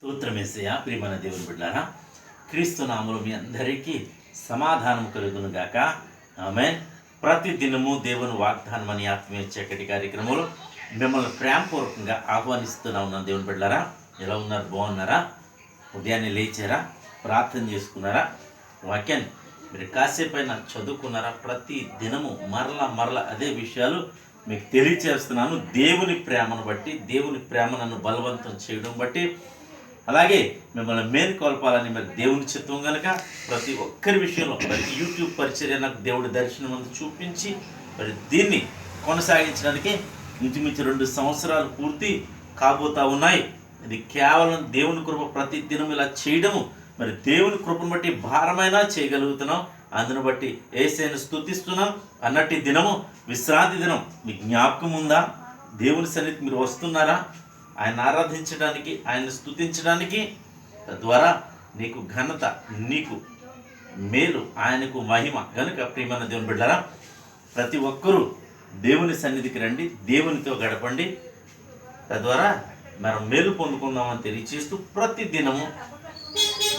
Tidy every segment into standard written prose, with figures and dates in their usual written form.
స్తోత్రమేసయ్యా. ప్రియమైన దేవుని బిడ్డారా, క్రీస్తు నామములో మీ అందరికీ సమాధానం కలుగును గాక. ఆమేన్. ప్రతి దినము దేవుని వాగ్దానం అని ఆత్మీయ చక్కటి కార్యక్రమంలో మిమ్మల్ని ప్రేమపూర్వకంగా ఆహ్వానిస్తున్నా ఉన్నాను. దేవుని బిడ్డారా, ఎలా ఉన్నారు? బాగున్నారా? ఉదయాన్నే లేచారా? ప్రార్థన చేసుకున్నారా? వాక్యాన్ని మీరు కాసేపైనా చదువుకున్నారా? ప్రతి దినము మరలా అదే విషయాలు మీకు తెలియచేస్తున్నాను. దేవుని ప్రేమను బట్టి, దేవుని ప్రేమ నన్ను బలవంతం చేయడం బట్టి, అలాగే మిమ్మల్ని మేలుకొల్పాలని మరి దేవుని చిత్తం కనుక ప్రతి ఒక్కరి విషయంలో మరి యూట్యూబ్ పరిచర్య నాకు దేవుడి దర్శనం అందు చూపించి మరి దీన్ని కొనసాగించడానికి ఇంచుమించు 2 సంవత్సరాలు పూర్తి కాబోతా ఉన్నాయి. ఇది కేవలం దేవుని కృప. ప్రతి దినం ఇలా చేయడము మరి దేవుని కృపను బట్టి భారమైనా చేయగలుగుతున్నాం. అందును బట్టి యేసయ్యను స్తుతిస్తున్నాం. అన్నట్టు దినము విశ్రాంతి దినం. మీ జ్ఞాపకం ఉందా? దేవుని సన్నిధికి మీరు వస్తున్నారా? ఆయన ఆరాధించడానికి, ఆయన స్తుతించడానికి. తద్వారా నీకు ఘనత, నీకు మేలు, ఆయనకు మహిమ కనుక ప్రియమైన దేవుని బిడ్డలారా, ప్రతి ఒక్కరూ దేవుని సన్నిధికి రండి, దేవునితో గడపండి. తద్వారా మనం మేలు పొందుకుందామని తెలియచేస్తూ ప్రతి దినము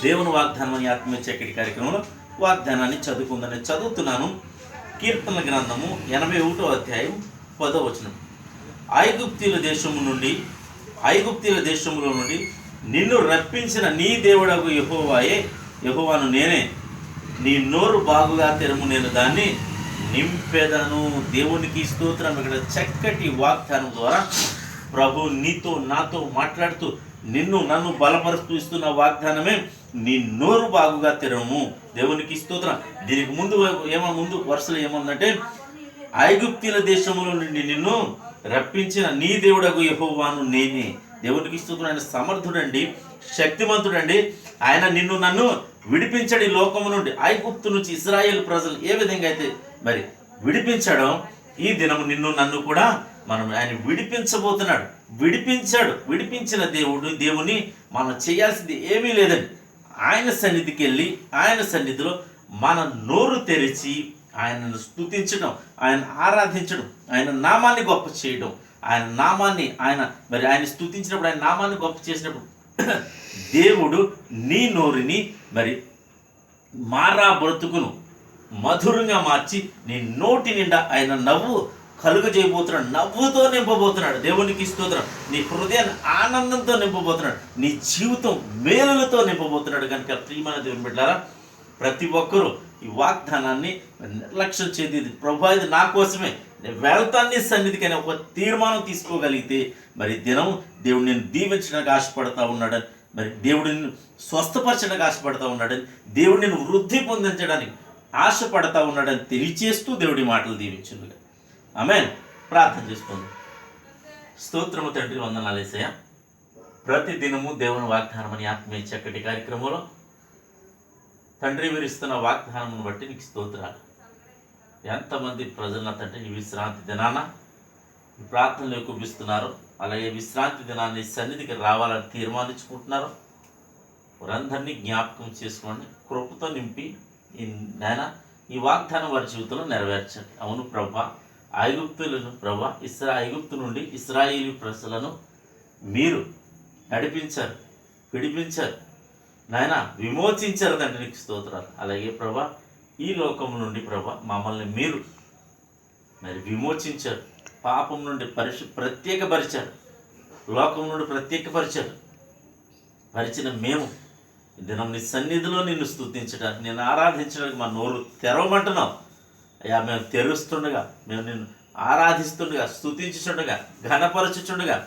దేవుని వాగ్దానం అని ఆత్మీయ చక్కటి కార్యక్రమంలో వాగ్దానాన్ని చదువుకుందని చదువుతున్నాను. కీర్తనల గ్రంథము 81వ అధ్యాయం 10వ వచనం. ఐగుప్తీయుల దేశములో నుండి నిన్ను రప్పించిన నీ దేవుడగు యెహోవాను నేనే. నీ నోరు బాగుగా తెరము, నేను దాన్ని నింపెదను. దేవునికి స్తోత్రం. ఇక్కడ చక్కటి వాగ్దానం ద్వారా ప్రభు నీతో నాతో మాట్లాడుతూ నన్ను బలపరుస్తూ ఇస్తున్న వాగ్దానమే నీ నోరు బాగుగా తెరము. దేవునికి స్తోత్రం. దీనికి ముందు వరుసలో ఏముందంటే, ఐగుప్తీయుల దేశములో నుండి నిన్ను రప్పించిన నీ దేవుడగు యెహోవాను నేనే. దేవునికి స్తోత్రం. ఆయన సమర్థుడండి, శక్తిమంతుడండి. ఆయన నన్ను విడిపించడి లోకము నుండి, ఐగుప్తు నుంచి ఇశ్రాయేలు ప్రజలు ఏ విధంగా అయితే మరి విడిపించడం, ఈ దినము నన్ను కూడా ఆయన విడిపించబోతున్నాడు. విడిపించిన దేవుని మనం చేయాల్సింది ఏమీ లేదండి. ఆయన సన్నిధికి వెళ్ళి ఆయన సన్నిధిలో మన నోరు తెరిచి ఆయనను స్తుతించడం, ఆయన ఆరాధించడం, ఆయన నామాన్ని గొప్ప చేయడం, ఆయన స్తుతించినప్పుడు, ఆయన నామాన్ని గొప్ప చేసినప్పుడు దేవుడు నీ నోరుని మరి మారా బ్రతుకును మధురంగా మార్చి నీ నోటి నిండా ఆయన నవ్వు కలుగజేయబోతున్నాడు. నవ్వుతో నింపబోతున్నాడు. దేవునికి స్తోత్రం. నీ హృదయాన్ని ఆనందంతో నింపబోతున్నాడు. నీ జీవితం మేలులతో నింపబోతున్నాడు. కనుక ప్రియమైన దేవుని బిడ్డలారా, ప్రతి ఒక్కరూ ఈ వాగ్దానాన్ని నిర్లక్ష్యం చేయదు. ప్రభు, ఇది నా కోసమే, నేను వెళ్తాన్ని సన్నిధికైనా ఒక తీర్మానం తీసుకోగలిగితే మరి దినం దేవుడు నేను దీవించడానికి ఆశపడతా ఉన్నాడని, మరి దేవుడు నిన్ను స్వస్థపరచడానికి ఆశపడతా ఉన్నాడని, దేవుడు నిన్ను వృద్ధి పొందించడానికి ఆశపడతా ఉన్నాడని తెలియచేస్తూ దేవుడి మాటలు దీవించునుగా. ఆమేన్. ప్రార్థన చేసుకోండి. స్తోత్రము తండ్రి, వందనాలు యేసయ్యా. ప్రతి దినము దేవుని వాగ్దానం అని ఆత్మీయ చక్కటి కార్యక్రమంలో తండ్రి మీరు ఇస్తున్న వాగ్దానం బట్టి నీకు స్తోత్రాలు. ఎంతమంది ప్రజల తండ్రి ఈ విశ్రాంతి దినాన ఈ ప్రార్థనలు కుపిస్తున్నారు, అలాగే విశ్రాంతి దినాన్ని సన్నిధికి రావాలని తీర్మానించుకుంటున్నారు, వారందరినీ జ్ఞాపకం చేసుకోండి. కృపతో నింపి ఈ వాగ్దానం వారి జీవితంలో నెరవేర్చండి. అవును ప్రభా, ఐగుప్తులను ఐగుప్తు నుండి ఇశ్రాయేలు ప్రజలను మీరు నడిపించారు, విడిపించారు, విమోచించారు తండ్రి, నీకు స్తోత్రాలు. అలాగే ప్రభా, ఈ లోకం నుండి మమ్మల్ని మీరు మరి విమోచించారు. పాపం నుండి ప్రత్యేకపరిచారు, లోకం నుండి పరిచిన మేము దినం నీ సన్నిధిలో నిన్ను స్తుతించడానికి, నేను ఆరాధించడానికి మా నోరు తెరవమంటున్నావు అయ్యా. మేము తెరుస్తుండగా, మేము నిన్ను ఆరాధిస్తుండగా, స్తుతించుచుండగా, ఘనపరచుచుండగా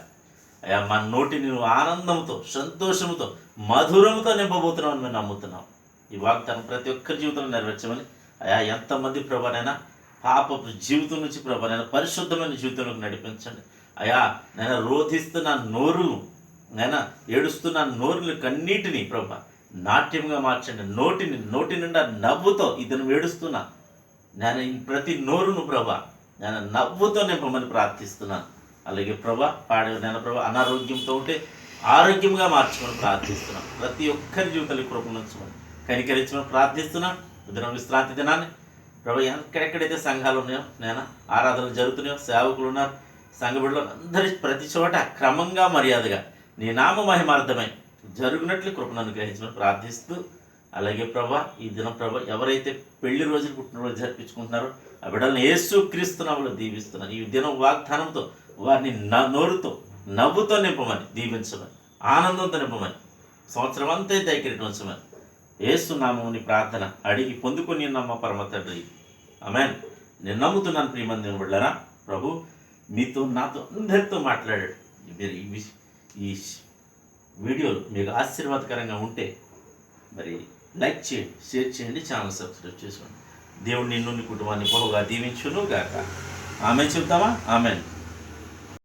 అయ్యా, మా నోటి నేను ఆనందంతో, సంతోషంతో, మధురంతో నింపబోతున్నావు అని మేము నమ్ముతున్నాం. ఈ వాగ్దానం ప్రతి ఒక్కరి జీవితంలో నెరవేర్చమని అయ్యా. ఎంతమంది ప్రభానైనా పాపపు జీవితం నుంచి ప్రభానైనా పరిశుద్ధమైన జీవితంలోకి నడిపించండి అయ్యా. నేను రోధిస్తున్న నోరు, ఏడుస్తున్న నోరుని కన్నీటిని నాట్యంగా మార్చండి. నోటి నిండా నవ్వుతో ఇతను ఏడుస్తున్నా నేను ప్రతి నోరును నేను నవ్వుతో నింపమని ప్రార్థిస్తున్నాను. అలాగే అనారోగ్యంతో ఉంటే ఆరోగ్యంగా మార్చమని ప్రార్థిస్తున్నాం. ప్రతి ఒక్కరి జీవితాలు కృపణించమని, కనికరించమని ప్రార్థిస్తున్నాం. దినం విశ్రాంతి దినాన్ని ఎక్కడెక్కడైతే సంఘాలు ఉన్నాయో, ఆరాధనలు జరుగుతున్నాయో, సేవకులు ఉన్నారు, సంఘ బిడ్డలు అందరి ప్రతి చోట క్రమంగా మర్యాదగా నీ నామ మహిమార్థమై జరుగునట్లు కృపను అనుగ్రహించమని ప్రార్థిస్తూ, అలాగే ప్రభా ఈ దినం ప్రభా ఎవరైతే పెళ్లి రోజులు పుట్టినరోజు జరిపించుకుంటున్నారో ఆ బిడ్డలను యేసుక్రీస్తు నామములో దీవిస్తున్నాను. ఈ దినం వాగ్దానంతో వారిని నోరుతో నవ్వుతో నింపమని, దీవించమని, ఆనందంతో నింపమని, సంవత్సరం అంతా దయకిరీటం ఉంచమని యేసు నామముని ప్రార్థన అడిగి పొందుకొని నమ్మ పరమ తండ్రి, ఆమేన్. నేను నమ్ముతున్నాను ప్రియమంది బిడ్డలారా, ప్రభు మీతో నాతో అందరితో మాట్లాడాడు. మీరు ఈ వీడియోలు మీకు ఆశీర్వాదకరంగా ఉంటే మరి లైక్ చేయండి, షేర్ చేయండి, ఛానల్ సబ్స్క్రైబ్ చేసుకోండి. దేవుడు నిన్ను నీ కుటుంబాన్ని బహుగా దీవించును గాక. ఆమెన్ చెప్తామా? ఆమెన్.